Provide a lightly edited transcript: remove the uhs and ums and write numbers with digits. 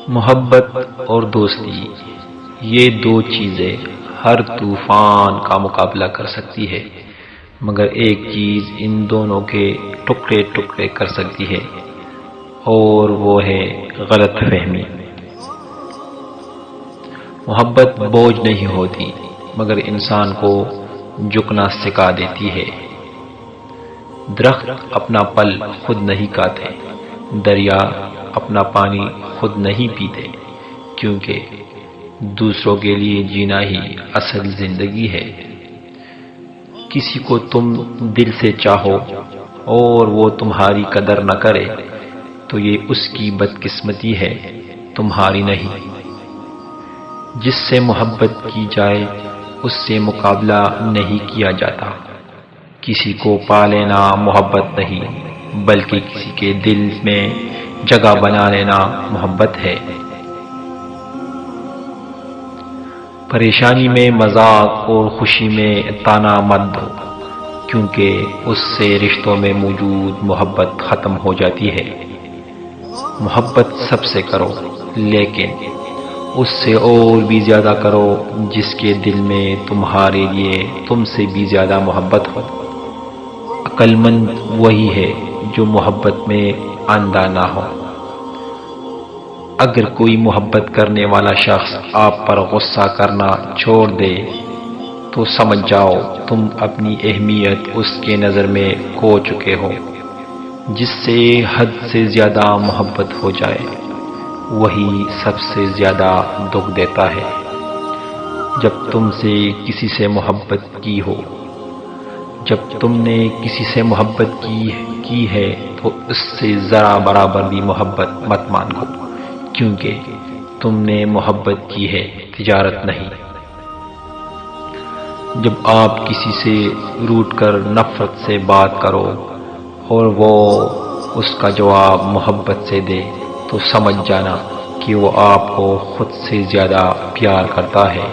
محبت اور دوستی، یہ دو چیزیں ہر طوفان کا مقابلہ کر سکتی ہے، مگر ایک چیز ان دونوں کے ٹکڑے ٹکڑے کر سکتی ہے، اور وہ ہے غلط فہمی۔ محبت بوجھ نہیں ہوتی، مگر انسان کو جھکنا سکھا دیتی ہے۔ درخت اپنا پھل خود نہیں کھاتے، دریا اپنا پانی خود نہیں پیتے، کیونکہ دوسروں کے لیے جینا ہی اصل زندگی ہے۔ کسی کو تم دل سے چاہو اور وہ تمہاری قدر نہ کرے تو یہ اس کی بدقسمتی ہے، تمہاری نہیں۔ جس سے محبت کی جائے اس سے مقابلہ نہیں کیا جاتا۔ کسی کو پا لینا محبت نہیں، بلکہ کسی کے دل میں جگہ بنا لینا محبت ہے۔ پریشانی میں مذاق اور خوشی میں طعنہ مت دو، کیونکہ اس سے رشتوں میں موجود محبت ختم ہو جاتی ہے۔ محبت سب سے کرو، لیکن اس سے اور بھی زیادہ کرو جس کے دل میں تمہارے لیے تم سے بھی زیادہ محبت ہو۔ عقل مند وہی ہے جو محبت میں اندھا نہ ہو۔ اگر کوئی محبت کرنے والا شخص آپ پر غصہ کرنا چھوڑ دے تو سمجھ جاؤ تم اپنی اہمیت اس کے نظر میں کھو چکے ہو۔ جس سے حد سے زیادہ محبت ہو جائے وہی سب سے زیادہ دکھ دیتا ہے۔ جب تم سے کسی سے محبت کی ہو، جب تم نے کسی سے محبت کی ہے تو اس سے ذرا برابر بھی محبت مت مانگو، کیونکہ تم نے محبت کی ہے، تجارت نہیں۔ جب آپ کسی سے روٹھ کر نفرت سے بات کرو اور وہ اس کا جواب محبت سے دے تو سمجھ جانا کہ وہ آپ کو خود سے زیادہ پیار کرتا ہے۔